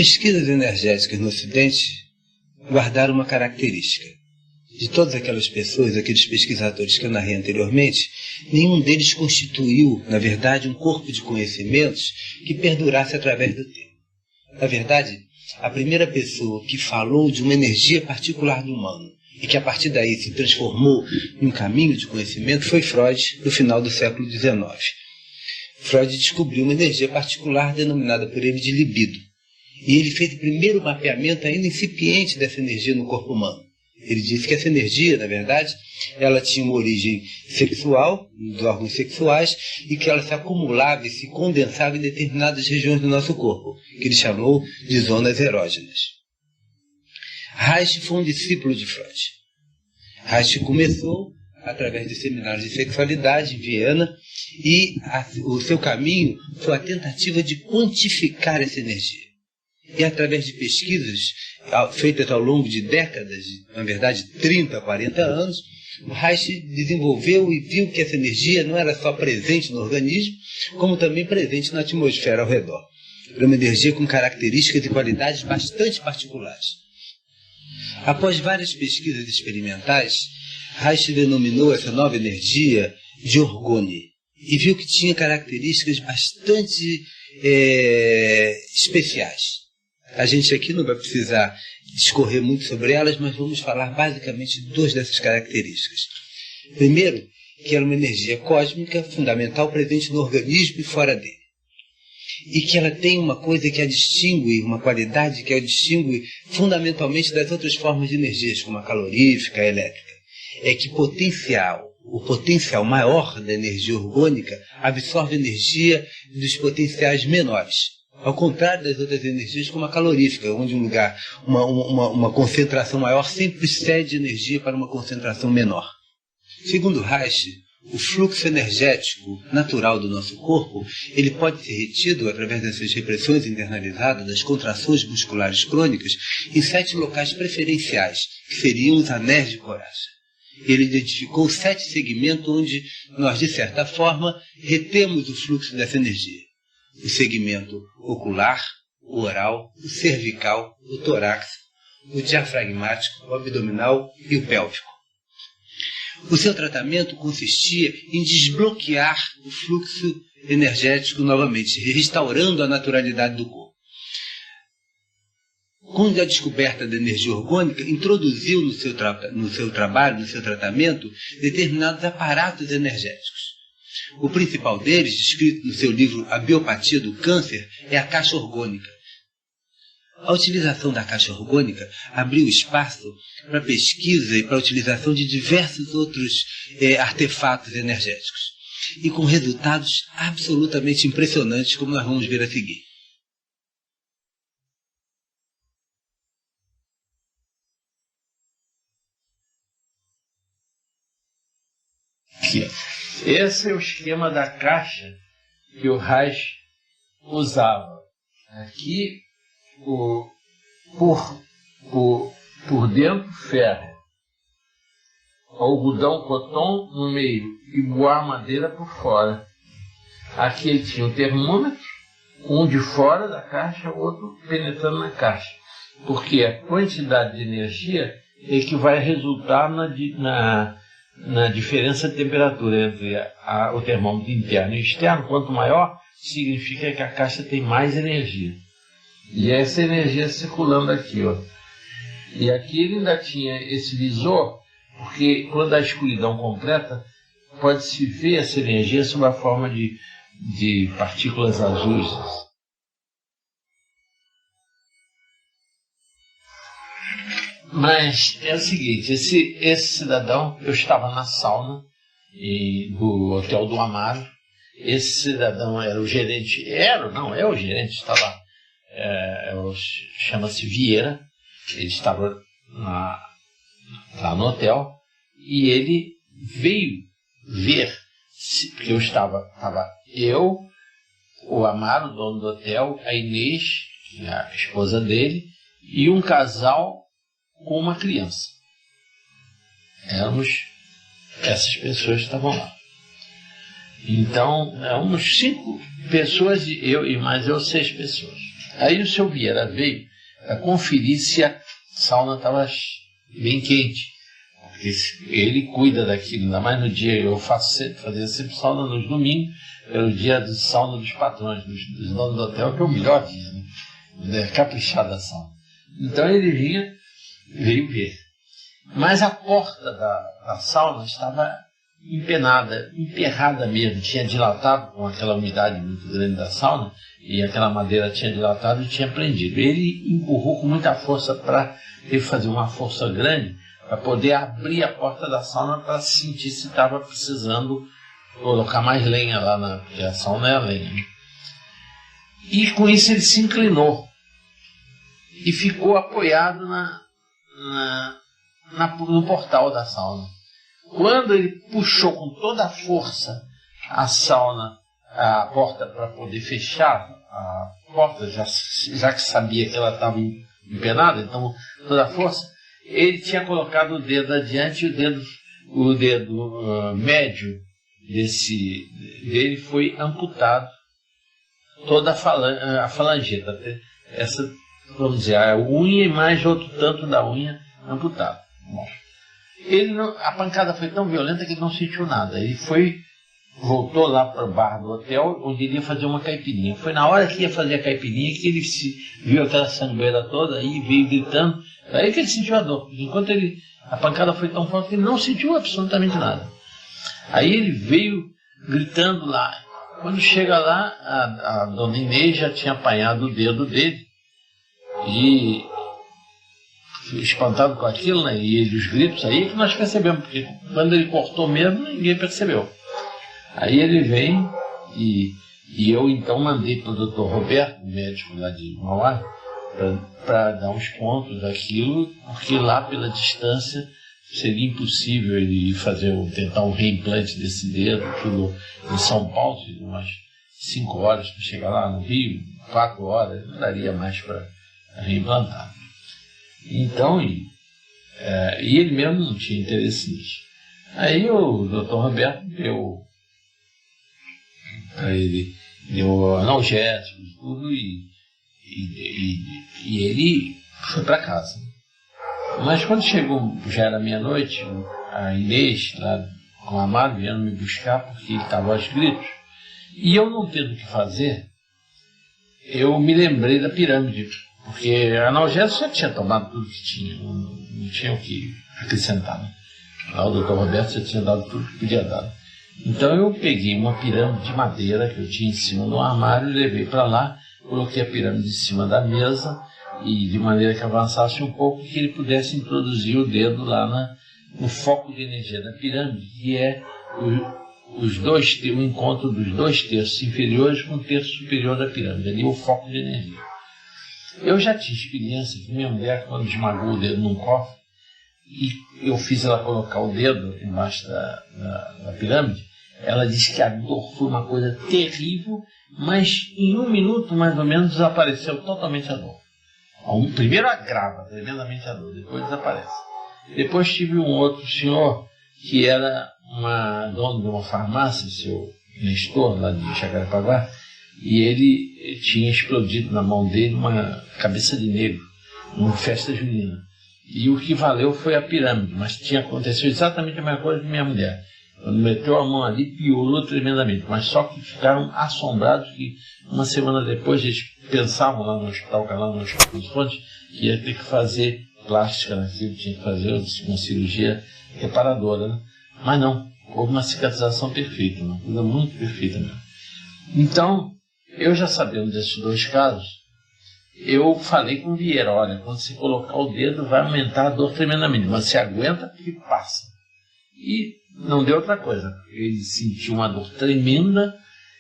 pesquisas energéticas no Ocidente guardaram uma característica. De todas aquelas pessoas, aqueles pesquisadores que eu narrei anteriormente, nenhum deles constituiu, na verdade, um corpo de conhecimentos que perdurasse através do tempo. Na verdade, a primeira pessoa que falou de uma energia particular do humano e que a partir daí se transformou em um caminho de conhecimento foi Freud, no final do século XIX. Freud descobriu uma energia particular denominada por ele de libido. E ele fez o primeiro mapeamento ainda incipiente dessa energia no corpo humano. Ele disse que essa energia, na verdade, ela tinha uma origem sexual, dos órgãos sexuais, e que ela se acumulava e se condensava em determinadas regiões do nosso corpo, que ele chamou de zonas erógenas. Reich foi um discípulo de Freud. Reich começou através de seminários de sexualidade em Viena, e o seu caminho foi a tentativa de quantificar essa energia. E através de pesquisas feitas ao longo de décadas, na verdade 30, 40 anos, o Reich desenvolveu e viu que essa energia não era só presente no organismo, como também presente na atmosfera ao redor. Era uma energia com características e qualidades bastante particulares. Após várias pesquisas experimentais, Reich denominou essa nova energia de orgone e viu que tinha características bastante especiais. A gente aqui não vai precisar discorrer muito sobre elas, mas vamos falar basicamente de duas dessas características. Primeiro, que ela é uma energia cósmica fundamental presente no organismo e fora dele. E que ela tem uma coisa que a distingue, uma qualidade que a distingue fundamentalmente das outras formas de energias, como a calorífica, a elétrica. É que o potencial maior da energia orgânica absorve energia dos potenciais menores. Ao contrário das outras energias, como a calorífica, onde uma concentração maior sempre cede energia para uma concentração menor. Segundo Reich, o fluxo energético natural do nosso corpo, ele pode ser retido através dessas repressões internalizadas, das contrações musculares crônicas, em 7 locais preferenciais, que seriam os anéis de Coraça. Ele identificou 7 segmentos onde nós, de certa forma, retemos o fluxo dessa energia. O segmento ocular, o oral, o cervical, o torácico, o diafragmático, o abdominal e o pélvico. O seu tratamento consistia em desbloquear o fluxo energético novamente, restaurando a naturalidade do corpo. Com a descoberta da energia orgânica, introduziu no seu trabalho, no seu tratamento, determinados aparatos energéticos. O principal deles, descrito no seu livro A Biopatia do Câncer, é a caixa orgânica. A utilização da caixa orgânica abriu espaço para pesquisa e para a utilização de diversos outros artefatos energéticos, e com resultados absolutamente impressionantes, como nós vamos ver a seguir. Aqui, esse é o esquema da caixa que o Reich usava. Aqui, por dentro, ferro, algodão coton no meio e boa madeira por fora. Aqui ele tinha o termômetro, um de fora da caixa, outro penetrando na caixa, porque a quantidade de energia é que vai resultar na diferença de temperatura entre o termômetro interno e externo. Quanto maior, significa que a caixa tem mais energia. E essa energia circulando aqui, ó. E aqui ele ainda tinha esse visor, porque quando a escuridão completa, pode-se ver essa energia sob a forma de partículas azuis. Mas é o seguinte, esse cidadão, eu estava na sauna do Hotel do Amaro. Esse cidadão era o gerente, é o gerente, estava, chama-se Vieira. Ele estava lá no hotel e ele veio ver, porque eu estava eu, o Amaro, dono do hotel, a Inês, a esposa dele, e um casal com uma criança. Essas pessoas estavam lá. Então, uns 5 pessoas, e mais eu 6 pessoas. Aí o seu Vieira veio para conferir se a sauna estava bem quente. Porque ele cuida daquilo, ainda mais no dia, eu fazia sempre sauna nos domingos, era o dia de sauna dos patrões, dos donos do hotel, que é o melhor dia, né? Caprichada a sauna. Então ele veio ver. Mas a porta da sauna estava empenada, emperrada mesmo, tinha dilatado com aquela umidade muito grande da sauna, e aquela madeira tinha dilatado e tinha prendido. Ele empurrou com muita força para ele fazer uma força grande para poder abrir a porta da sauna para sentir se estava precisando colocar mais lenha lá, porque a sauna é a lenha. Né? E com isso ele se inclinou e ficou apoiado no portal da sauna. Quando ele puxou com toda a força a porta para poder fechar a porta, já que sabia que ela estava empenada, então toda a força, ele tinha colocado o dedo adiante e o dedo médio dele foi amputado, toda a falangeta, essa, vamos dizer, a unha e mais outro tanto da unha amputado. Bom, a pancada foi tão violenta que ele não sentiu nada. Ele voltou lá para o bar do hotel, onde ele ia fazer uma caipirinha. Foi na hora que ia fazer a caipirinha que ele viu aquela sangueira toda e veio gritando. Aí que ele sentiu a dor. Enquanto a pancada foi tão forte que ele não sentiu absolutamente nada. Aí ele veio gritando lá. Quando chega lá, a dona Inês já tinha apanhado o dedo dele. E espantado com aquilo, né? E os gritos aí que nós percebemos, porque quando ele cortou mesmo, ninguém percebeu. Aí ele vem e eu então mandei para o Dr. Roberto, o médico lá de Mauá, para dar uns pontos daquilo, porque lá pela distância seria impossível ele tentar um reimplante desse dedo, tudo em São Paulo, seria umas 5 horas para chegar lá no Rio, 4 horas, não daria mais para reimplantar. Então, e ele mesmo não tinha interesse nisso. Aí o Dr. Roberto deu analgésico e tudo, e ele foi para casa. Mas quando chegou, já era meia-noite, a Inês, lá com a Amado, vieram me buscar porque ele estava aos gritos. E eu não tendo o que fazer, eu me lembrei da pirâmide, porque analgésico já tinha tomado tudo que tinha, não tinha o que acrescentar. Né? Lá o Dr. Roberto já tinha dado tudo que podia dar. Então eu peguei uma pirâmide de madeira que eu tinha em cima do armário, levei para lá, coloquei a pirâmide em cima da mesa, e de maneira que avançasse um pouco, que ele pudesse introduzir o dedo lá no foco de energia da pirâmide, que é o encontro dos 2 terços inferiores com o terço superior da pirâmide, ali é o foco de energia. Eu já tinha experiência que minha mulher, quando esmagou o dedo num cofre, e eu fiz ela colocar o dedo embaixo da pirâmide, ela disse que a dor foi uma coisa terrível, mas em 1 minuto mais ou menos desapareceu totalmente a dor. Primeiro agrava tremendamente a dor, depois desaparece. Depois tive um outro senhor que era dono de uma farmácia, seu Nestor, lá de Jacarepaguá, e ele tinha explodido na mão dele uma cabeça de negro, numa festa junina. E o que valeu foi a pirâmide, mas acontecido exatamente a mesma coisa que minha mulher. Quando meteu a mão ali, piorou tremendamente, mas só que ficaram assombrados que 1 semana depois eles pensavam lá no hospital, lá no Hospital dos Fontes, que ia ter que fazer plástica naquilo, tinha que fazer uma cirurgia reparadora, né? Mas não, houve uma cicatrização perfeita, uma coisa muito perfeita mesmo. Então, eu já sabendo desses 2 casos, eu falei com o Vieira, olha, quando você colocar o dedo vai aumentar a dor tremendamente, mas você aguenta porque passa. E não deu outra coisa, ele sentiu uma dor tremenda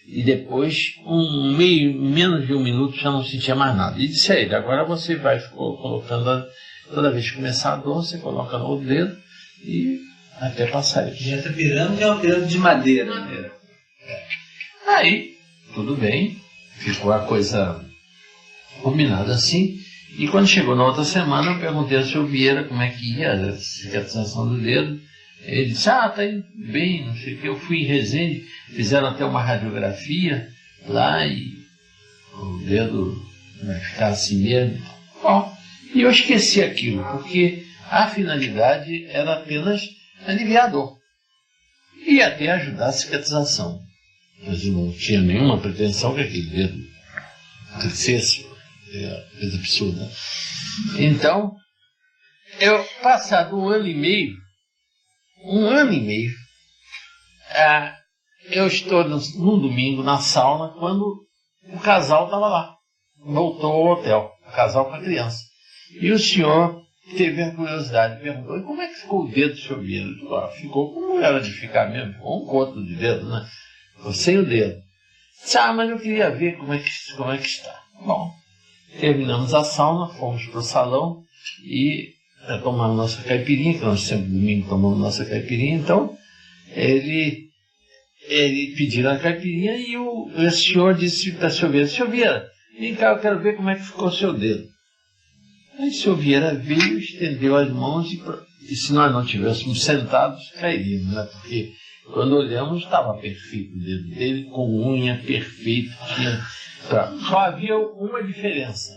e depois, menos de 1 minuto, já não sentia mais nada. E disse a ele, agora você vai colocando, toda vez que começar a dor, você coloca no dedo e até passar. E essa pirâmide é uma pirâmide de madeira. Né? Aí, tudo bem, ficou a coisa combinada assim. E quando chegou na outra semana, eu perguntei ao seu Vieira como é que ia a cicatrização do dedo. Ele disse, tá indo bem, não sei o que. Eu fui em Resende, fizeram até uma radiografia lá e o dedo vai ficar assim mesmo. Bom, e eu esqueci aquilo, porque a finalidade era apenas aliviar a dor e até ajudar a cicatrização. Mas eu não tinha nenhuma pretensão que aquele dedo crescesse, é coisa absurda. Então, eu, passado um ano e meio, eu estou num domingo na sauna quando o casal estava lá. Voltou ao hotel, o casal com a criança. E o senhor teve a curiosidade, perguntou: e como é que ficou o dedo do seu Vieira? Ele falou: ficou como era de ficar mesmo, ficou um coto de dedo, né? Ficou sem o dedo. Disse: mas eu queria ver como é que está. Bom, terminamos a sauna, fomos para o salão e tomamos nossa caipirinha, que nós sempre domingo tomamos nossa caipirinha. Então, ele pediu a caipirinha e o senhor disse para o senhor Vieira: senhor Vieira, vem cá, eu quero ver como é que ficou o seu dedo. Aí o senhor Vieira veio, estendeu as mãos e se nós não tivéssemos sentados, cairíamos, né? Porque quando olhamos estava perfeito o dedo dele, com unha perfeita. Só havia uma diferença.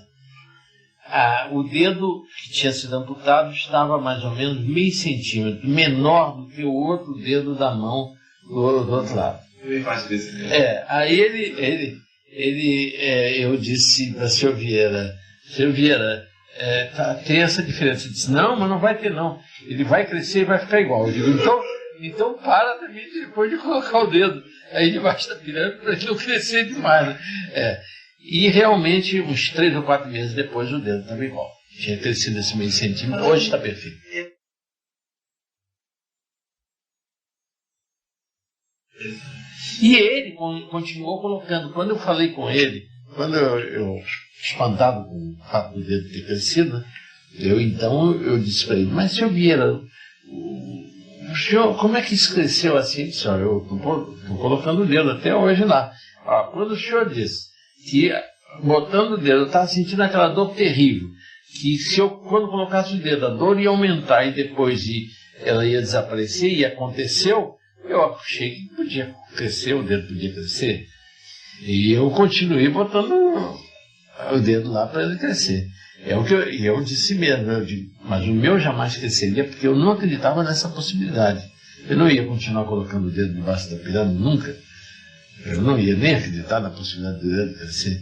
O dedo que tinha sido amputado estava mais ou menos meio centímetro menor do que o outro dedo da mão do outro lado. Aí eu disse para o senhor Vieira: tem essa diferença. Ele disse: não, mas não vai ter não. Ele vai crescer e vai ficar igual. Eu digo: então para também depois de colocar o dedo aí debaixo da pirâmide para ele não crescer demais, né? E realmente, uns 3 ou 4 meses depois, o dedo estava igual. Tinha crescido esse meio centímetro, hoje está perfeito. E ele continuou colocando. Quando eu falei com ele, quando eu espantado com o fato do dedo ter crescido, eu disse para ele: mas senhor Vieira, o senhor, como é que isso cresceu assim? Ele disse: eu estou colocando o dedo até hoje lá. Quando o senhor disse que botando o dedo eu estava sentindo aquela dor terrível, que se eu, quando colocasse o dedo, a dor ia aumentar e depois ela ia desaparecer, e aconteceu, eu achei que podia crescer, o dedo podia crescer. E eu continuei botando o dedo lá para ele crescer. Eu disse mesmo, mas o meu jamais cresceria, porque eu não acreditava nessa possibilidade. Eu não ia continuar colocando o dedo debaixo da pirâmide, nunca. Eu não ia nem acreditar na possibilidade do dedo crescer.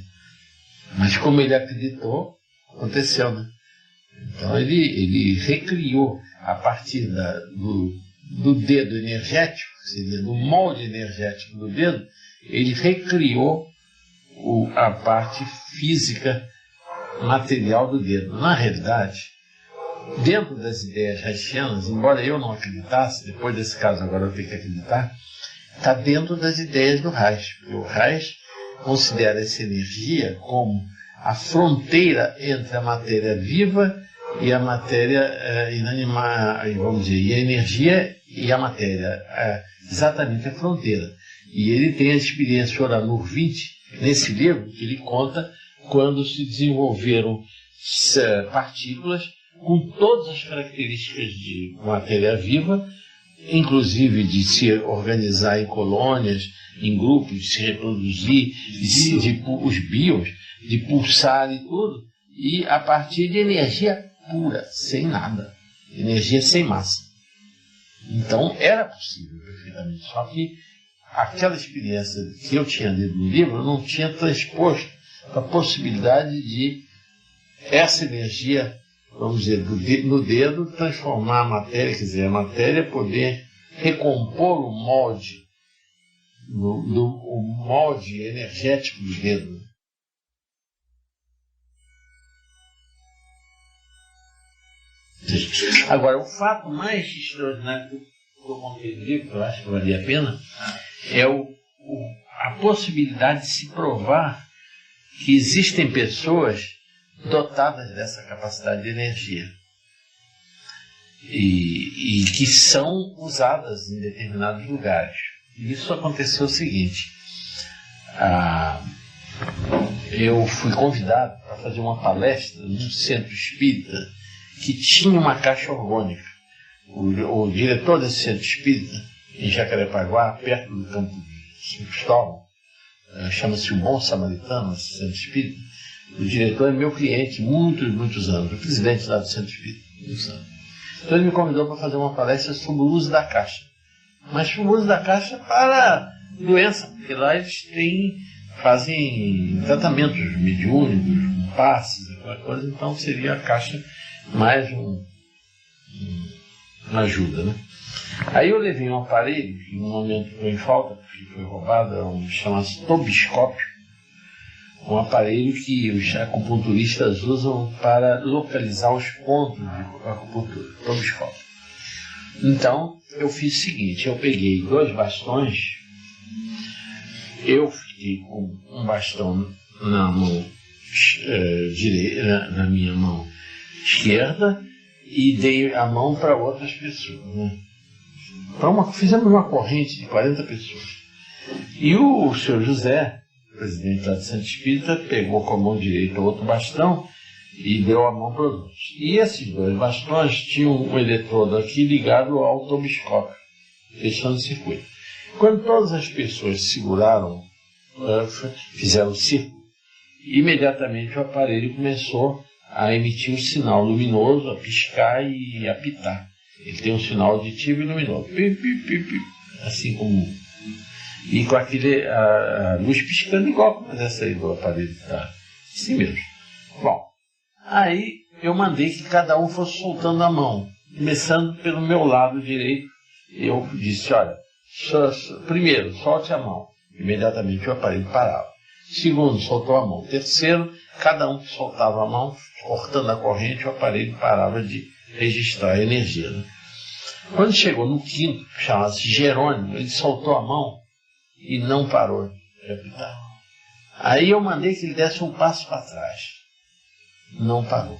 Mas como ele acreditou, aconteceu, né? Então ele recriou, a partir do dedo energético, seria do molde energético do dedo, ele recriou a parte física material do dedo. Na realidade, dentro das ideias haitianas, embora eu não acreditasse, depois desse caso agora eu tenho que acreditar, está dentro das ideias do Reich. O Reich considera essa energia como a fronteira entre a matéria viva e a matéria inanimada, vamos dizer, e a energia e a matéria, exatamente a fronteira. E ele tem a experiência Oranur 20, nesse livro, que ele conta quando se desenvolveram partículas com todas as características de matéria viva, inclusive de se organizar em colônias, em grupos, de se reproduzir, os bios, de pulsar e tudo, e a partir de energia pura, sem nada, energia sem massa. Então era possível perfeitamente, só que aquela experiência que eu tinha lido no livro, eu não tinha transposto a possibilidade de essa energia, vamos dizer, no dedo, transformar a matéria, quer dizer, a matéria poder recompor o molde, o molde energético do dedo. Agora, o fato mais extraordinário que eu contei no livro, que eu acho que valia a pena, é a possibilidade de se provar que existem pessoas dotadas dessa capacidade de energia e que são usadas em determinados lugares. E isso aconteceu o seguinte: eu fui convidado para fazer uma palestra num centro espírita que tinha uma caixa orgânica. O diretor desse centro espírita, em Jacarepaguá, perto do campo de São Cristóvão, chama-se o Bom Samaritano, esse centro espírita, O diretor é meu cliente muitos anos, o presidente lá do Centro Espírita, muitos anos. Então ele me convidou para fazer uma palestra sobre o uso da caixa. Mas o uso da caixa para doença, porque lá eles fazem tratamentos mediúnicos, passes, aquela coisa, então seria a caixa mais uma ajuda, né? Aí eu levei um aparelho, que no momento foi em falta, porque foi roubado, chama-se tobiscópio, um aparelho que os acupunturistas usam para localizar os pontos de acupuntura, tobiscópio. Então, eu fiz o seguinte, eu peguei 2 bastões, eu fiquei com um bastão na mão direita, na minha mão esquerda, e dei a mão para outras pessoas, né? Fizemos uma corrente de 40 pessoas. E o senhor José, presidente lá do Centro Espírita, pegou com a mão direita outro bastão e deu a mão para os outros. E esses 2 bastões tinham um eletrodo aqui ligado ao tobiscópio, fechando o circuito. Quando todas as pessoas seguraram, fizeram o círculo, imediatamente o aparelho começou a emitir um sinal luminoso, a piscar e apitar. Ele tem um sinal auditivo e luminoso. Pi, pi, pi, pi, assim como... E com a luz piscando igual como essa aí do aparelho está. Assim mesmo. Bom, aí eu mandei que cada um fosse soltando a mão. Começando pelo meu lado direito, eu disse, olha, primeiro, solte a mão. Imediatamente o aparelho parava. Segundo, soltou a mão. Terceiro, cada um que soltava a mão, cortando a corrente, o aparelho parava de registrar a energia, né? Quando chegou no quinto, que chamava-se Jerônimo, ele soltou a mão e não parou de apitar. Aí eu mandei que ele desse um passo para trás. Não parou.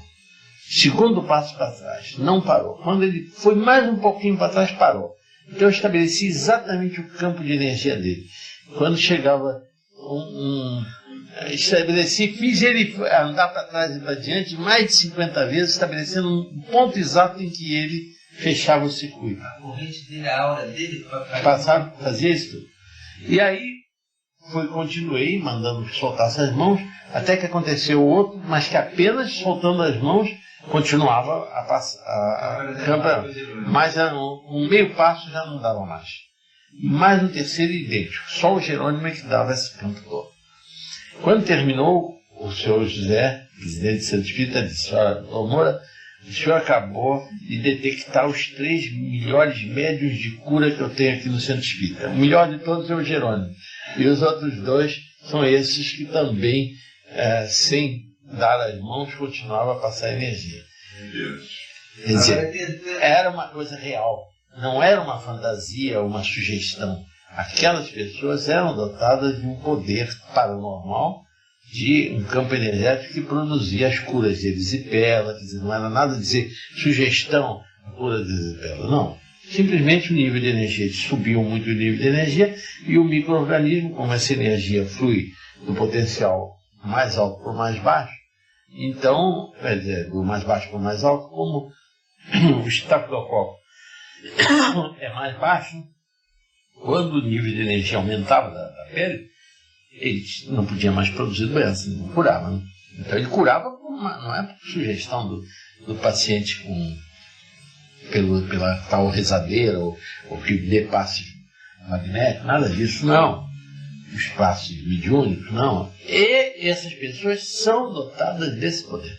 Segundo passo para trás. Não parou. Quando ele foi mais um pouquinho para trás, parou. Então eu estabeleci exatamente o campo de energia dele. Quando chegava estabeleci, fiz ele andar para trás e para diante mais de 50 vezes, estabelecendo um ponto exato em que ele fechava o circuito. A corrente dele, a aura dele... Passava, fazia isso tudo. E aí, continuei mandando que soltasse as mãos, até que aconteceu outro, mas que apenas soltando as mãos, continuava a passar, mas um meio passo já não dava mais. Mais um terceiro idêntico, só o Jerônimo é que dava esse campo todo. Quando terminou, o senhor José, presidente do Centro Espírita, disse, olha, doutor Moura, o senhor acabou de detectar os 3 melhores médiuns de cura que eu tenho aqui no Centro Espírita. O melhor de todos é o Jerônimo. E os outros 2 são esses que também, sem dar as mãos, continuavam a passar energia. Quer dizer, era uma coisa real. Não era uma fantasia, uma sugestão. Aquelas pessoas eram dotadas de um poder paranormal, de um campo energético que produzia as curas de erisipela, quer dizer, não era nada de dizer sugestão, a cura de erisipela, não. Simplesmente o nível de energia, subiu muito o nível de energia e o micro-organismo, como essa energia flui do potencial mais alto para o mais baixo, então, quer dizer, do mais baixo para o mais alto, como o estafilococo é mais baixo, quando o nível de energia aumentava da pele, ele não podia mais produzir doença, não curava, né? Então ele curava, não é por sugestão do paciente pela tal rezadeira ou que dê passe magnético, nada disso, não. Os passes mediúnicos, não. E essas pessoas são dotadas desse poder.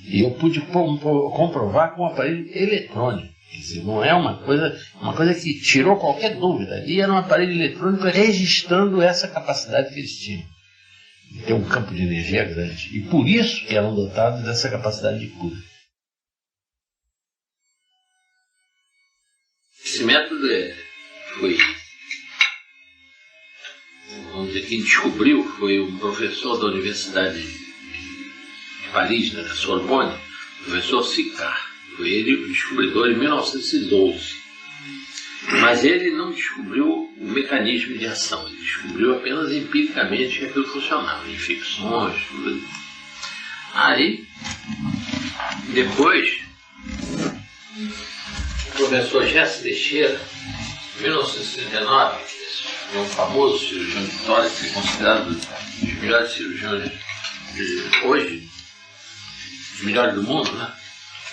E eu pude comprovar com um aparelho eletrônico. Quer dizer, não é uma coisa que tirou qualquer dúvida. Ali era um aparelho eletrônico registrando essa capacidade que eles tinham. De ter um campo de energia grande. E por isso que eram dotados dessa capacidade de cura. Esse método foi... Vamos dizer, quem descobriu foi um professor da Universidade de Paris, da Sorbonne, o professor Sicard. Foi ele o descobridor em 1912. Mas ele não descobriu o mecanismo de ação, ele descobriu apenas empiricamente que aquilo funcionava, infecções, tudo. Aí, depois, o professor Gerson Teixeira, em 1939, é um famoso cirurgião de tórax, considerado um dos melhores cirurgiões hoje, os melhores do mundo, né?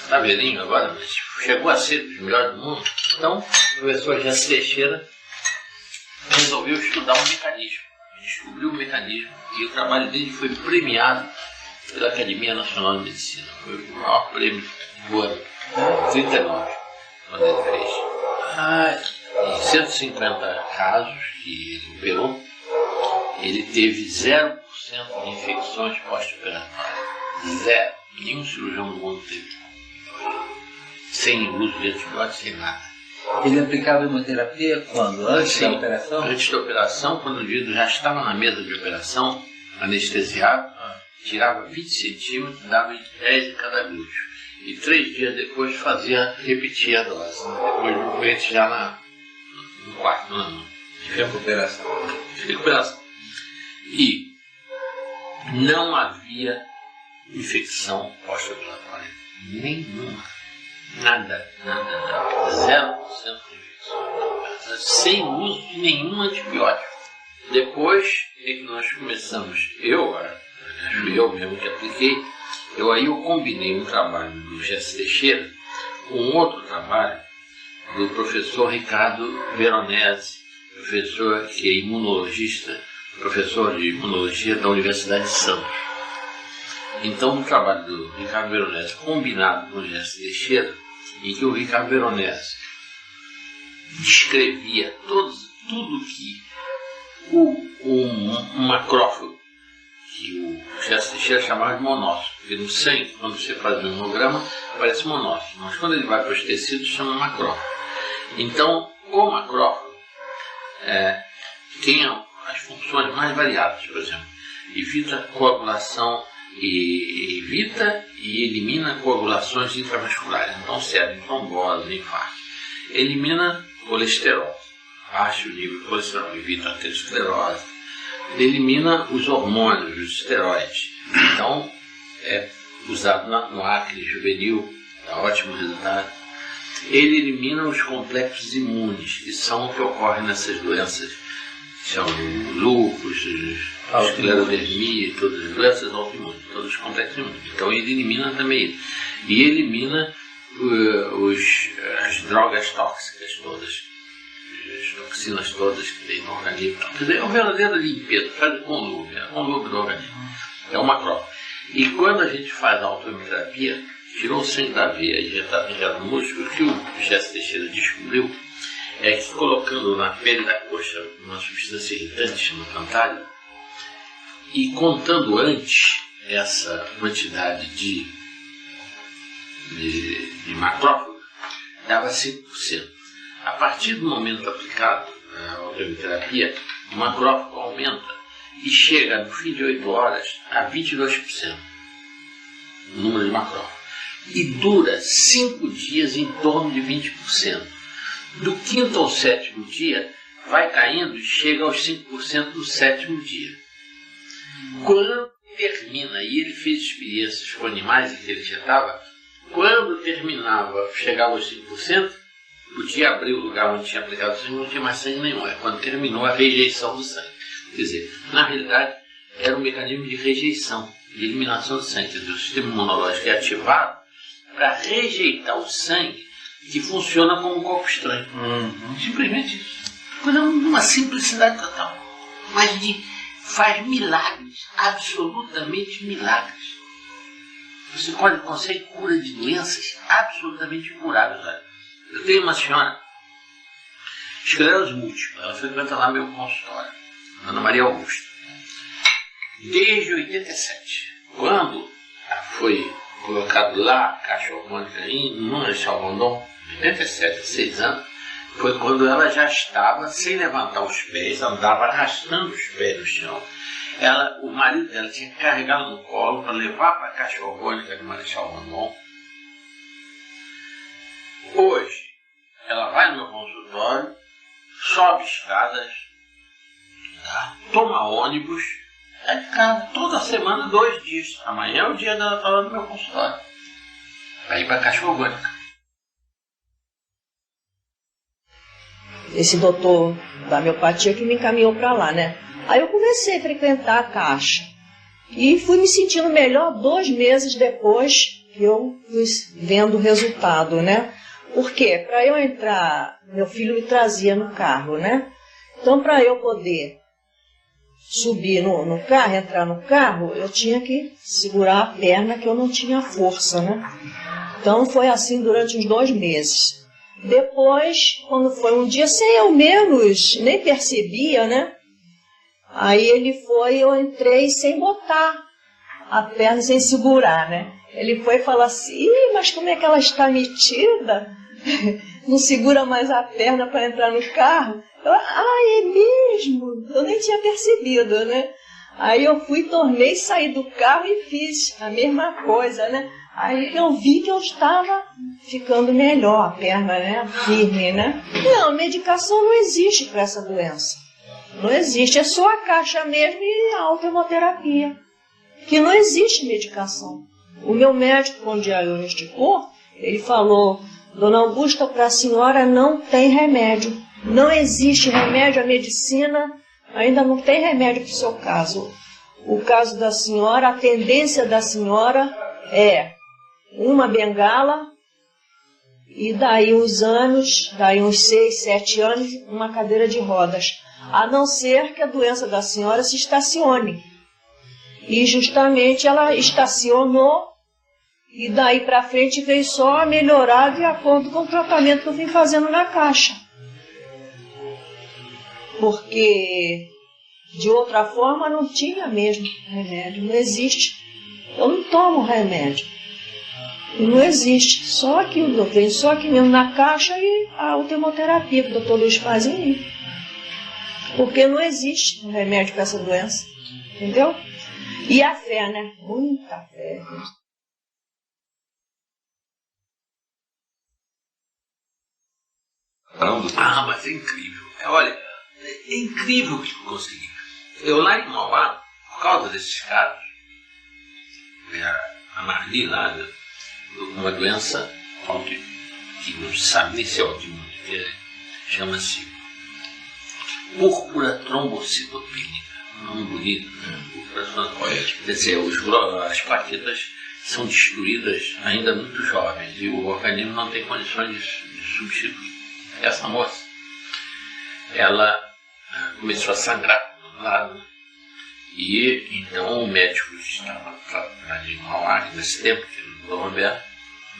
Está velhinho agora, mas chegou a ser os melhores do mundo. Então, o professor Jesse Teixeira resolveu estudar um mecanismo. Descobriu o mecanismo e o trabalho dele foi premiado pela Academia Nacional de Medicina. Foi o maior prêmio do ano, 39, quando ele fez. Em 150 casos que ele operou, ele teve 0% de infecções pós-operatórias. Zero. Nenhum cirurgião do mundo teve. Sem uso de antibióticos, sem nada. Ele aplicava hemoterapia quando? Antes da Sim, operação? antes da operação, quando o indivíduo já estava na mesa de operação, anestesiado, tirava 20 centímetros, dava 10 de cada glúteo. E 3 dias depois repetia a dose. Depois do doente já no quarto na mão. De recuperação. E não havia infecção pós-operatória. Nenhuma. Nada. 0% de infecção. Sem uso de nenhum antibiótico. Depois é que nós começamos, eu mesmo que apliquei, eu combinei um trabalho do Jesse Teixeira com outro trabalho do professor Ricardo Veronese, professor que é imunologista, professor de imunologia da Universidade de Santos. Então, o trabalho do Ricardo Veronese combinado com o Jesse Teixeira, em que o Ricardo Veronese descrevia tudo que um macrófago, que o Jesse Teixeira chamava de monócito, porque no sangue, quando você faz um hemograma, parece monócito, mas quando ele vai para os tecidos, chama macrófago. Então, o macrófago tem as funções mais variadas, por exemplo, evita coagulação e elimina coagulações intravasculares, então serve trombose, infarto. Elimina colesterol, baixa o nível de colesterol, evita a aterosclerose. Elimina os hormônios, os esteroides. Então, é usado no acne juvenil, dá ótimo resultado. Ele elimina os complexos imunes, que são o que ocorre nessas doenças. São lúpus, esclerodermia, todas as doenças autoimunes, todos os complexos imunes. Então ele elimina também isso. E elimina as drogas tóxicas todas, as toxinas todas que tem no organismo. Quer dizer, é uma verdadeira limpeza, faz conluve do organismo. É uma macrófago. E quando a gente faz a autoimunoterapia, tirou o sangue da veia e injetado no músculo, o que o Jesse Teixeira descobriu é que colocando na pele da coxa uma substância irritante chamada tantalho e contando antes essa quantidade de macrófago, dava 5%. A partir do momento aplicado a autoimunoterapia, o macrófago aumenta e chega no fim de 8 horas a 22%, o número de macrófago. E dura 5 dias em torno de 20%. Do 5º ao 7º dia, vai caindo e chega aos 5% do 7º dia. Quando termina, e ele fez experiências com animais em que ele injetava, quando terminava, chegava aos 5%, podia abrir o lugar onde tinha aplicado o sangue, não tinha mais sangue nenhum. É quando terminou a rejeição do sangue. Quer dizer, na realidade, era um mecanismo de rejeição, de eliminação do sangue. Quer dizer, o sistema imunológico é ativado para rejeitar o sangue, que funciona como um corpo estranho. Simplesmente isso. Coisa uma simplicidade total. Mas faz milagres, absolutamente milagres. Você consegue cura de doenças absolutamente incuráveis. Olha. Eu tenho uma senhora, esclerose múltipla, ela frequenta lá meu consultório, Ana Maria Augusta, desde 87. Quando foi colocado lá a caixa hormônica em Marechal Rondon, 87, 6 anos, foi quando ela já estava sem levantar os pés, andava arrastando os pés no chão. O marido dela tinha que carregá-la no colo para levar para a caixa orgânica de Marechal Rondon. Hoje, ela vai no meu consultório, sobe escadas, toma ônibus, é de casa, toda semana, 2 dias. Amanhã é o dia dela estar lá no meu consultório, para ir para a caixa orgânica. Esse doutor da homeopatia que me encaminhou para lá, né? Aí eu comecei a frequentar a caixa. E fui me sentindo melhor 2 meses depois que eu fui vendo o resultado, né? Porque para eu entrar, meu filho me trazia no carro, né? Então, para eu poder subir no carro, entrar no carro, eu tinha que segurar a perna, que eu não tinha força, né? Então, foi assim durante uns 2 meses. Depois, quando foi um dia, sem eu menos, nem percebia, né? Aí ele foi, eu entrei sem botar a perna, sem segurar, né? Ele foi falar assim, mas como é que ela está metida? Não segura mais a perna para entrar no carro? É mesmo? Eu nem tinha percebido, né? Aí eu fui, tornei, saí do carro e fiz a mesma coisa, né? Aí eu vi que eu estava ficando melhor, a perna, né? Firme, né? Não, medicação não existe para essa doença. Não existe, é só a caixa mesmo e a autohemoterapia. Que não existe medicação. O meu médico, quando diagnosticou, ele falou, Dona Augusta, para a senhora não tem remédio. Não existe remédio, a medicina ainda não tem remédio para o seu caso. O caso da senhora, a tendência da senhora é uma bengala e daí uns anos, daí uns 6, 7 anos, uma cadeira de rodas. A não ser que a doença da senhora se estacione. E justamente ela estacionou e daí para frente veio só a melhorar de acordo com o tratamento que eu vim fazendo na caixa. Porque de outra forma não tinha mesmo remédio, não existe. Eu não tomo remédio. Não existe. Só aquilo, vem só aqui mesmo na caixa e a autohemoterapia que o doutor Luiz faz em mim. Porque não existe remédio para essa doença. Entendeu? E a fé, né? Muita fé. Mas é incrível. Olha, é incrível o que eu consegui. Eu lá em Mauá, por causa desses casos, a Marli lá, uma doença que não se sabe nem se é autoimune, chama-se púrpura trombocitopênica. Nome bonito, né? Quer dizer, as plaquetas são destruídas ainda muito jovens e o organismo não tem condições de substituir. Essa moça, ela começou a sangrar do lado e então o médico que estava ali em Mauá, nesse tempo, que era o Dom Roberto,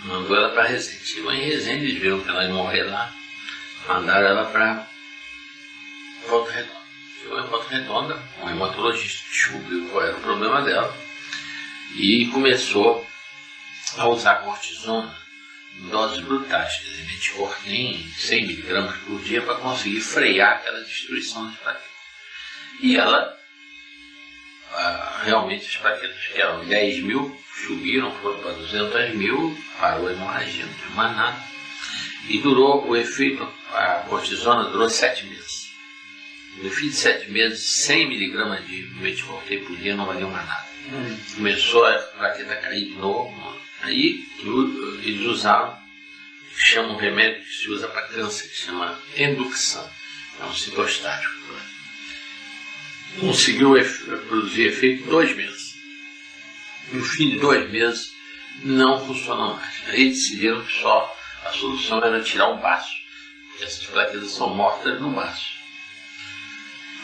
mandou ela para Resende. Chegou em Resende, eles viram que ela ia morrer lá, mandaram ela para Volta Redonda. Chegou em Volta Redonda, um hematologista descobriu qual era o problema dela e começou a usar cortisona em doses brutais, quer dizer, Metformin 100 mg por dia para conseguir frear aquela destruição das plaquetas. E ela, realmente as plaquetas que eram 10 mil, subiram, foram para 200 mil, parou a hemorragia, não tinha mais nada. E durou, o efeito, a cortisona durou 7 meses. No fim de 7 meses, 100 mg de Metformin por dia não valia mais nada. Começou a plaqueta a cair de novo. Aí eles usaram, chamam um remédio que se usa para câncer, que se chama Enduxan, é um citostático. Conseguiu produzir efeito em 2 meses. No fim de 2 meses, não funcionou mais. Aí decidiram que só a solução era tirar o baço, porque essas plaquetas são mortas no baço.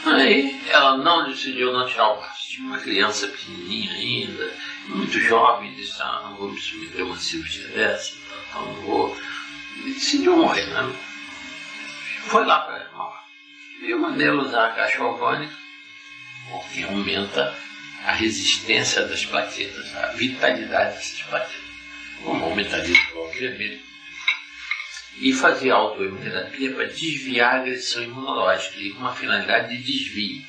Aí ela decidiu não tirar o baço. Tinha uma criança pequenininha ainda, muito jovem, disse, não vou me submeter a uma cirurgia dessa, então não vou. E decidiu morrer, né? Foi lá para Mauá. E eu mandei ela usar a caixa orgânica, porque aumenta a resistência das plaquetas, a vitalidade dessas plaquetas. Como aumentaria o vermelho. E fazia autoimunoterapia para desviar a agressão imunológica, e com uma finalidade de desvio.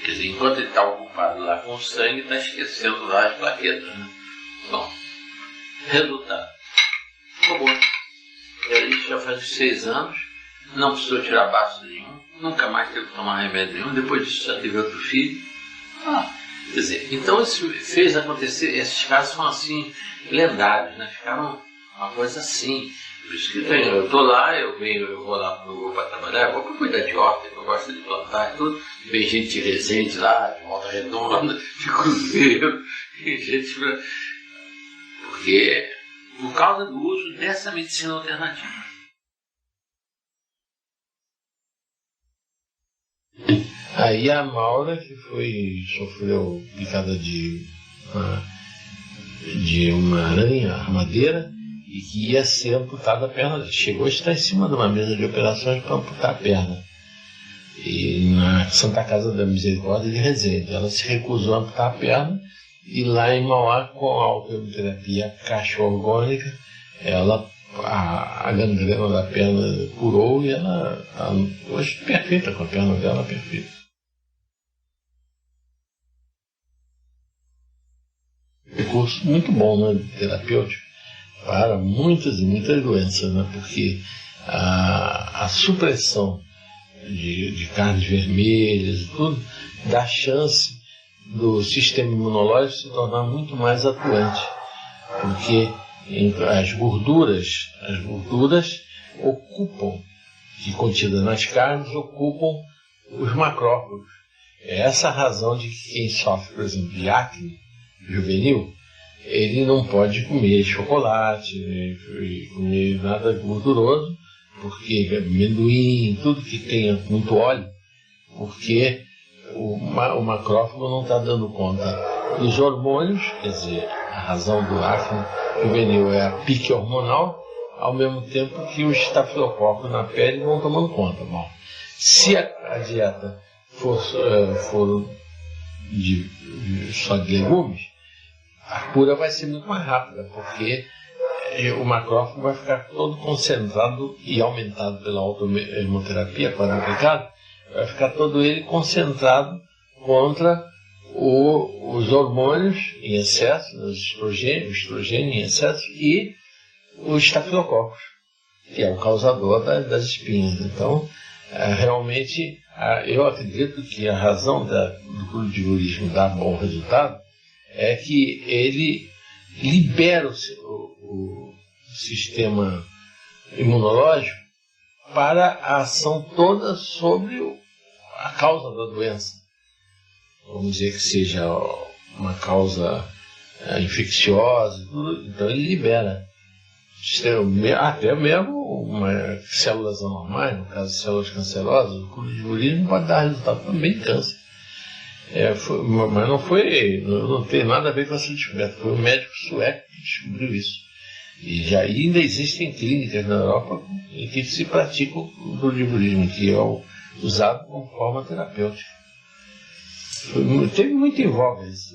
Quer dizer, enquanto ele está ocupado lá com o sangue, está esquecendo lá as plaquetas, né? Bom, resultado. Ficou bom. E aí já faz 6 anos, não precisou tirar baço nenhum, nunca mais teve que tomar remédio nenhum, depois disso já teve outro filho. Quer dizer, então isso fez acontecer, esses casos são assim, lendários, né? Ficaram Uma coisa assim. Por isso que eu tô lá, eu vou lá, eu vou para trabalhar, eu vou para cuidar de horta, eu gosto de plantar e tudo. Vem gente de Resende lá, de Volta Redonda, de Cruzeiro, e gente pra... Porque por causa do uso dessa medicina alternativa. Aí a Maura, que sofreu picada de uma aranha armadeira e que ia ser amputada a perna, chegou a estar em cima de uma mesa de operações para amputar a perna. E na Santa Casa da Misericórdia de Resende. Ela se recusou a amputar a perna e lá em Mauá, com a autoterapia caixa orgânica, a gangrena da perna curou e ela está hoje perfeita, com a perna dela perfeita. Recurso muito bom, né, terapêutico para muitas e muitas doenças, né, porque a supressão de carnes vermelhas e tudo dá chance do sistema imunológico se tornar muito mais atuante, porque as gorduras ocupam, que contidas nas carnes, ocupam os macrófagos. É essa a razão de que quem sofre, por exemplo, de acne juvenil, ele não pode comer chocolate, comer nada gorduroso, porque amendoim, tudo que tenha muito óleo, porque o macrófago não está dando conta dos hormônios, quer dizer, a razão do acne juvenil é a pique hormonal, ao mesmo tempo que os estafilococos na pele vão tomando conta. Bom, se a dieta for só de legumes, a cura vai ser muito mais rápida, porque o macrófago vai ficar todo concentrado e aumentado pela autohemoterapia, quando aplicado, vai ficar todo ele concentrado contra os hormônios em excesso, o estrogênio em excesso e os estafilococos, que é o causador das espinhas. Então, realmente, eu acredito que a razão do crudivorismo dar bom resultado é que ele libera o sistema imunológico para a ação toda sobre a causa da doença. Vamos dizer que seja uma causa infecciosa, então ele libera. Até mesmo células anormais, no caso de células cancerosas, o crudivorismo pode dar resultado também em câncer. Mas não tem nada a ver com essa descoberta. Foi um médico sueco que descobriu isso. E ainda existem clínicas na Europa em que se pratica o crudivorismo, que é usado como forma terapêutica. Teve muito em voga isso,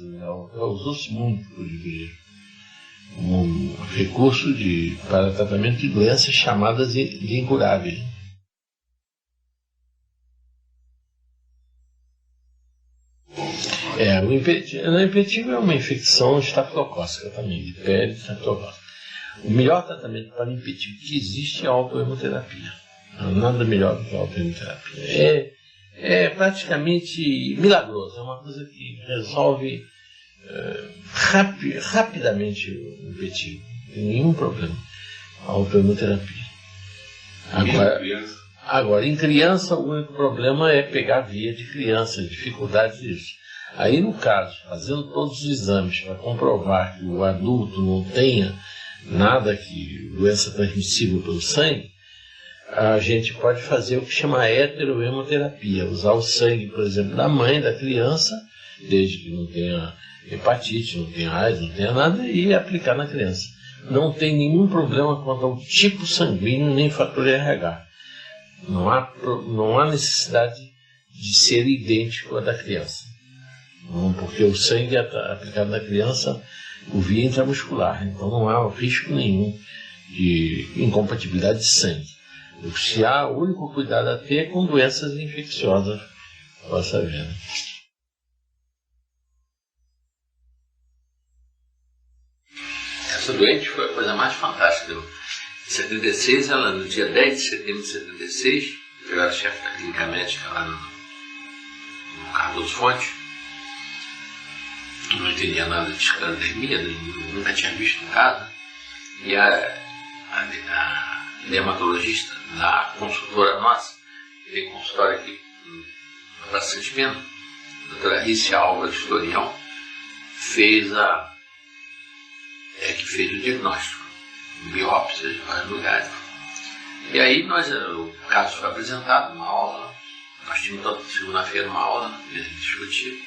usou-se muito o crudivorismo. Um recurso para tratamento de doenças chamadas de incuráveis. O impetigo é uma infecção estafilocócica também, de pele estafilocócica. O melhor tratamento para impetigo que existe é a autohemoterapia. Nada melhor do que a autohemoterapia. É praticamente milagroso, é uma coisa que resolve rapidamente o impetigo, não tem nenhum problema. A autohemoterapia. Agora, em criança, o único problema é pegar a via de criança, dificuldade disso. Aí, no caso, fazendo todos os exames para comprovar que o adulto não tenha nada que doença transmissível pelo sangue, a gente pode fazer o que chama heterohemoterapia, usar o sangue, por exemplo, da mãe da criança, desde que não tenha hepatite, não tenha AIDS, não tenha nada, e aplicar na criança. Não tem nenhum problema quanto ao tipo sanguíneo nem fator RH. Não há necessidade de ser idêntico à da criança. Porque o sangue é aplicado na criança por via intramuscular, então não há risco nenhum de incompatibilidade de sangue. O único cuidado a ter é com doenças infecciosas, possa ver. Essa doente foi a coisa mais fantástica. Em 76, ela, no dia 10 de setembro de 76, eu era chefe da clínica médica lá no Cardoso Fonte. Não entendia nada de esclerodermia, nunca tinha visto em casa. E a dermatologista da consultora nossa, que tem consultório aqui bastante pena, a doutora Rícia Álvares Florião, que fez o diagnóstico, biópsia de vários lugares. E aí o caso foi apresentado, uma aula, nós tínhamos toda segunda-feira uma aula, discutir.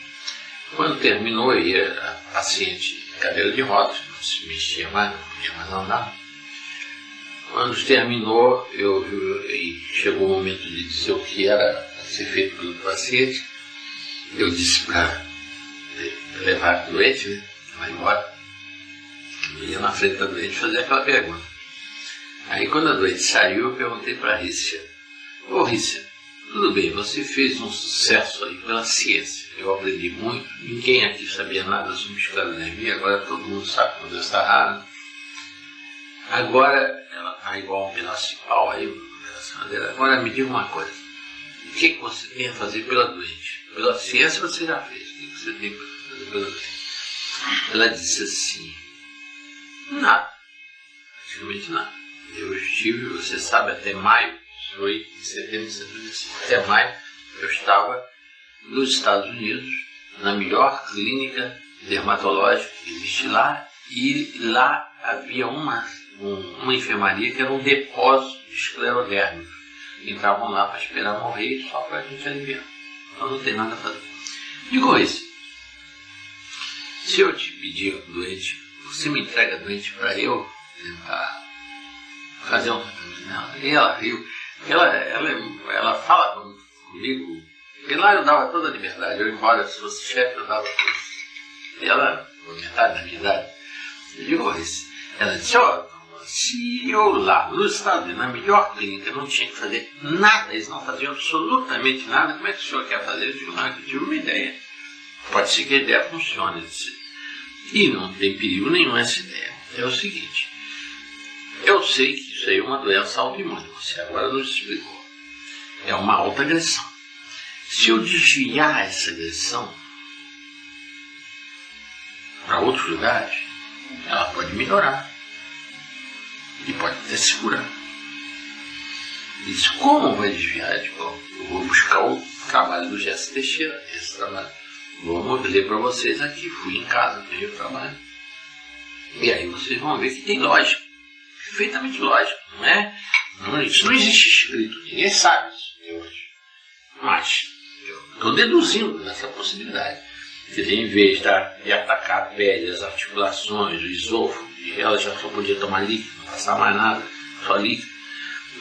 Quando terminou, a paciente de cadeira de rodas, não se mexia mais, não podia mais andar. Quando terminou, e chegou o momento de dizer o que era a ser feito pelo paciente, eu disse para levar a doente, né? Vai embora. Eu ia na frente da doente fazer aquela pergunta. Aí quando a doente saiu, eu perguntei para a Rícia: ô Rícia, tudo bem, você fez um sucesso aí pela ciência. Eu aprendi muito, ninguém aqui sabia nada sobre esclerodermia, agora todo mundo sabe quando está raro. Agora ela está igual um pedaço de pau aí, um pedaço de madeira. Agora me diga uma coisa: o que você tem a fazer pela doente? Pela ciência você já fez, o que você tem para fazer pela doente? Ela disse assim: nada, praticamente nada. Eu estive, você sabe, até maio, foi em setembro de 75, até maio, eu estava nos Estados Unidos, na melhor clínica dermatológica que existe lá, e lá havia uma enfermaria que era um depósito de esclerodérmicos. Entravam lá para esperar morrer só para a gente aliviar. Então não tem nada a fazer. Digo isso: se eu te pedir doente, você me entrega doente para eu tentar fazer um tratamento nela? E ela riu. Ela fala comigo, porque lá eu dava toda a liberdade. Eu, embora se fosse chefe, eu dava tudo. E ela, por metade da minha idade, eu digo isso. Ela disse: ó, se eu lá nos Estados Unidos, na melhor clínica, não tinha que fazer nada, eles não faziam absolutamente nada, como é que o senhor quer fazer? Eu digo: não, eu tive uma ideia. Pode ser que a ideia funcione. E não tem perigo nenhum essa ideia. É o seguinte: eu sei que isso aí é uma doença autoimune, você agora nos explicou. É uma autoagressão. Se eu desviar essa agressão para outros lugares, ela pode melhorar. E pode até se curar. Diz: como vai desviar? Eu vou buscar o trabalho do Gerson Teixeira, esse trabalho. Vou ler para vocês aqui. Fui em casa, veio o trabalho. E aí vocês vão ver que tem lógica. Perfeitamente lógica, não é? Isso não existe escrito, ninguém sabe isso de hoje. Mas eu estou deduzindo nessa possibilidade. Quer dizer, em vez de atacar a pele, as articulações, o esôfago, e ela já só podia tomar líquido, não passar mais nada, só líquido,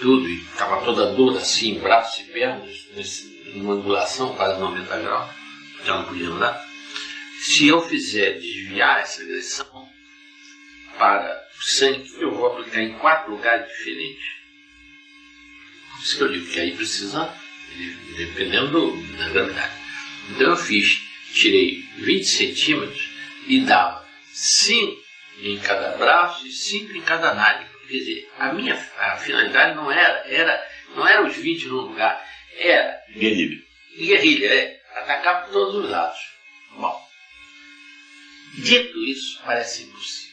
tudo, e estava toda dura assim, braços e pernas, numa angulação quase 90 graus, já não podia andar. Se eu fizer desviar essa agressão para o sangue, eu vou aplicar em 4 lugares diferentes. Por isso que eu digo que aí precisa, dependendo da gravidade. Então eu tirei 20 centímetros e dava 5 em cada braço e 5 em cada nádega. Quer dizer, a finalidade não era os 20 num lugar, era guerrilha, atacar por todos os lados. Bom, dito isso, parece impossível.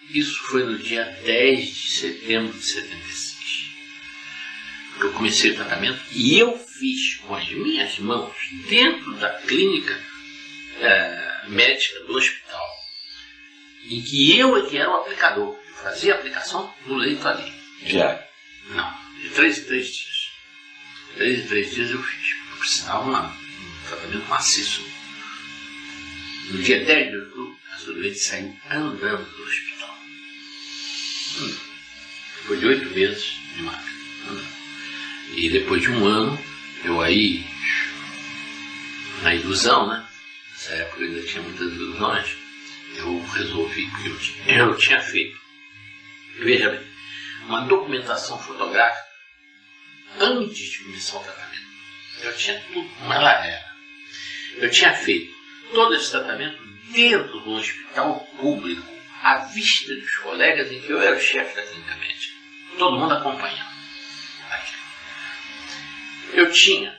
Isso foi no dia 10 de setembro de 76. Eu comecei o tratamento e eu fiz com as minhas mãos, dentro da clínica médica do hospital, em que eu é que era o aplicador. Eu fazia a aplicação no leito ali. Já? Não, de 3 em 3 dias. 3 em 3 dias eu fiz. Eu precisava um tratamento maciço. No dia 10 de outubro, a doente saiu andando do hospital. Depois de 8 meses de máquina. E depois de um ano, eu aí, na ilusão, né? Nessa época eu ainda tinha muitas ilusões, eu resolvi, porque eu tinha feito, veja bem, uma documentação fotográfica antes de começar o tratamento. Eu tinha tudo como ela era. Eu tinha feito todo esse tratamento dentro do hospital público, à vista dos colegas em que eu era o chefe da clínica médica. Todo mundo acompanhando. Eu tinha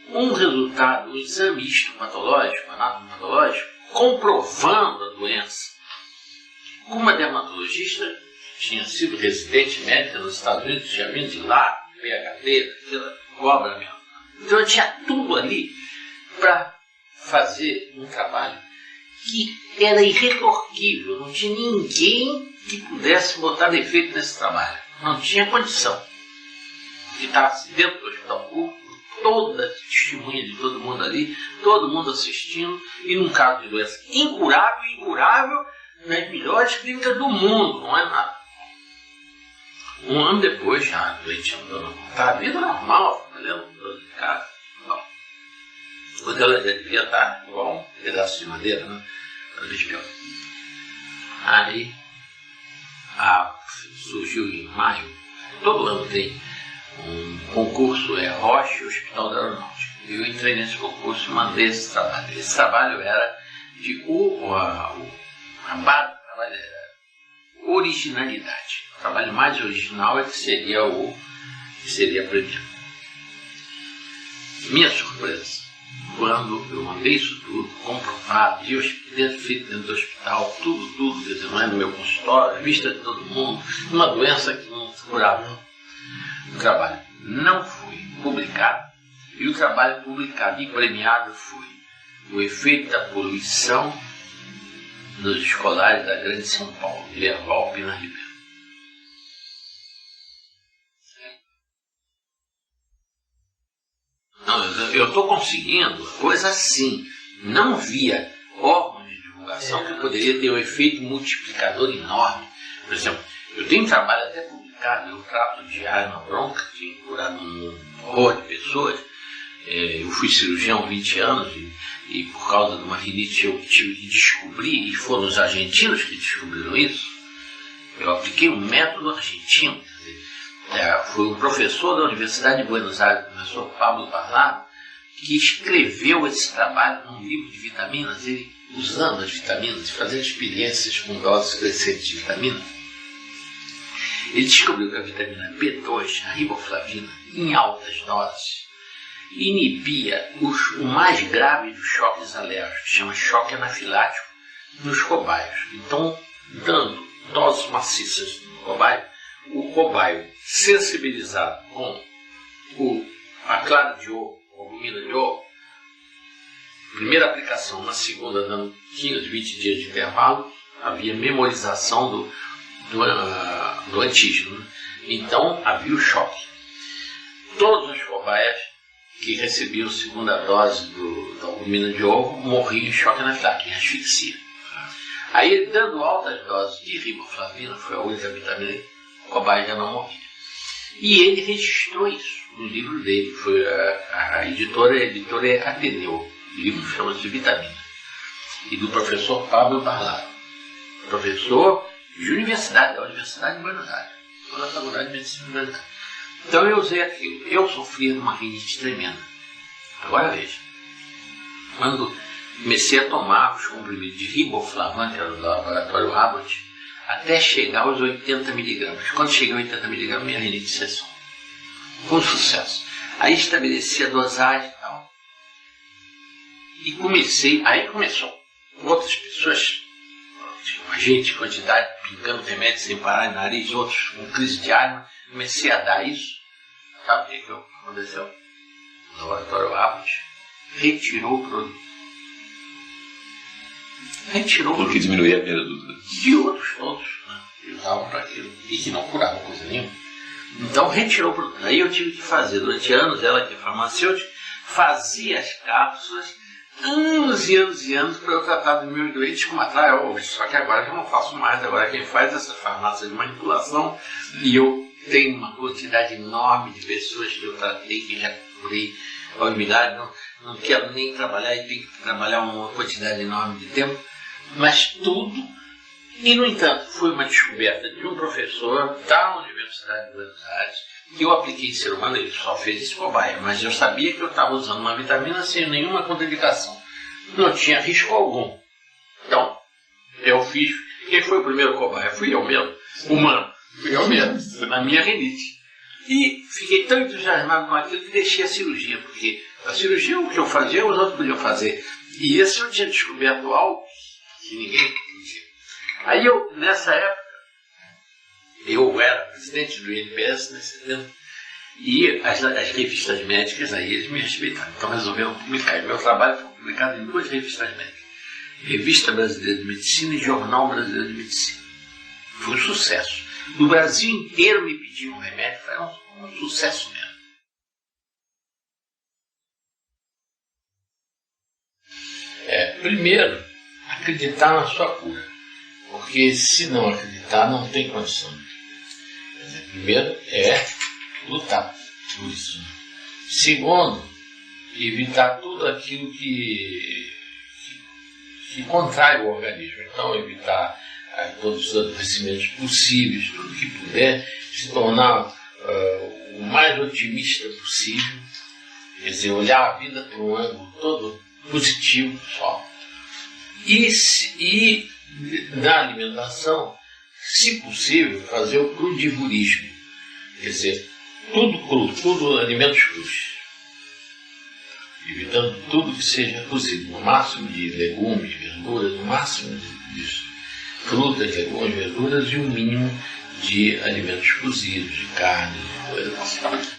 um resultado, um exame histopatológico, anatomopatológico, comprovando a doença, com uma dermatologista tinha sido residente médica nos Estados Unidos, tinha vindo de lá, PhD, aquela obra mesmo. Então eu tinha tudo ali para fazer um trabalho que era irretorquível, não tinha ninguém que pudesse botar defeito nesse trabalho. Não tinha condição. Que estava dentro do hospital público, toda a testemunha de todo mundo ali, todo mundo assistindo, e num caso de doença incurável, nas melhores clínicas do mundo, não é nada. Um ano depois, já doente andando, tá, a vida normal, trabalhando dentro de casa. Quando ela já devia estar igual um pedaço de madeira, né? Cada vez pior. Aí, surgiu em maio, todo ano tem um concurso, Roche Hospital da Aeronáutica. Eu entrei nesse concurso e mandei esse trabalho. Esse trabalho era de a base do trabalho era originalidade. O trabalho mais original é que seria premiado. Minha surpresa, quando eu mandei isso tudo, comprovado, feito dentro do hospital, tudo, quer dizer, não é no meu consultório, vista de todo mundo, uma doença que não se curava. O trabalho não foi publicado, e o trabalho publicado e premiado foi o efeito da poluição nos escolares da Grande São Paulo, Lerval, Pina Ribeiro. Não, eu estou conseguindo coisa assim. Não via órgãos de divulgação que poderia ter um efeito multiplicador enorme. Por exemplo, eu tenho trabalho até publicado, eu trato de arma bronca, que tem curado um horror de pessoas. Eu fui cirurgião há 20 anos e por causa de uma rinite eu tive que descobrir, e foram os argentinos que descobriram isso. Eu apliquei um método argentino. Foi um professor da Universidade de Buenos Aires, o professor Pablo Parlado, que escreveu esse trabalho num livro de vitaminas, ele usando as vitaminas, fazendo experiências com doses crescentes de vitaminas. Ele descobriu que a vitamina B2, a riboflavina, em altas doses, inibia o mais grave dos choques alérgicos, que chama choque anafilático, nos cobaios. Então, dando doses maciças no cobaio, o cobaio sensibilizado com a clara de ovo, a albumina de ovo, primeira aplicação, na segunda, dando 15, 20 dias de intervalo, havia memorização do antígeno. Então havia o choque. Todos os cobaias que recebiam a segunda dose da albumina de ovo morriam em choque anafilático, em asfixia. Aí, dando altas doses de riboflavina, foi a única vitamina que o cobaia já não morria. E ele registrou isso no livro dele. Foi a editora é Ateneu. O livro chama-se Vitamina. E do professor Pablo Parlado. Professor de universidade, da Universidade de Buenos Aires. Estou na Faculdade de Medicina de Buenos Aires. Então eu usei aquilo. Eu sofria de uma rinite tremenda. Agora veja. Quando comecei a tomar os comprimidos de riboflavin, que era do laboratório Abbott, até chegar aos 80 miligramas. Quando cheguei a 80 miligramas, minha rinite cessou. Com sucesso. Aí estabeleci a dosagem e tal. E aí começou. Outras pessoas, a gente, quantidade, pingando remédio sem parar no nariz, outros com crise de asma. Comecei a dar isso. Sabe o que aconteceu? O laboratório Abbott retirou o produto. Porque diminuía a perda de outros todos, né, que usavam para aquilo e que não curavam coisa nenhuma. Então retirou o produto. Aí eu tive que fazer, durante anos, ela que é farmacêutica, fazia as cápsulas, anos e anos e anos, para eu tratar dos meus doentes com matraia. Só que agora eu não faço mais, agora quem faz essa farmácia de manipulação, e eu tenho uma quantidade enorme de pessoas que eu tratei, que já curei ao milagre, não quero nem trabalhar e tenho que trabalhar uma quantidade enorme de tempo. Mas tudo, e no entanto, foi uma descoberta de um professor da Universidade de Buenos Aires, que eu apliquei em ser humano, ele só fez esse cobaia, mas eu sabia que eu estava usando uma vitamina sem nenhuma contraindicação. Não tinha risco algum. Então, eu fiz. Quem foi o primeiro cobaia? Fui eu mesmo, humano. Fui eu mesmo, na minha rinite. E fiquei tão entusiasmado com aquilo que deixei a cirurgia, porque a cirurgia, o que eu fazia, os outros podiam fazer. E esse eu tinha descoberto algo que ninguém podia. Aí eu, nessa época, eu era presidente do INPS nesse tempo, e as revistas médicas, aí eles me respeitaram. Então resolveram publicar. Meu trabalho foi publicado em 2 revistas médicas. Revista Brasileira de Medicina e Jornal Brasileiro de Medicina. Foi um sucesso. No Brasil inteiro me pediam remédio, foi um sucesso mesmo. Primeiro, acreditar na sua cura. Porque se não acreditar, não tem condição. Primeiro lutar por isso. Segundo, evitar tudo aquilo que contrai o organismo. Então, evitar todos os adoecimentos possíveis, tudo que puder, se tornar o mais otimista possível. Quer dizer, olhar a vida por um ângulo todo positivo só. E na alimentação, se possível, fazer o crudivorismo. Quer dizer, tudo cru, tudo alimentos crus. Evitando tudo que seja cozido, no máximo de legumes, verduras, no máximo disso. Frutas, legumes, verduras e o mínimo de alimentos cozidos, de carne, de coisas assim.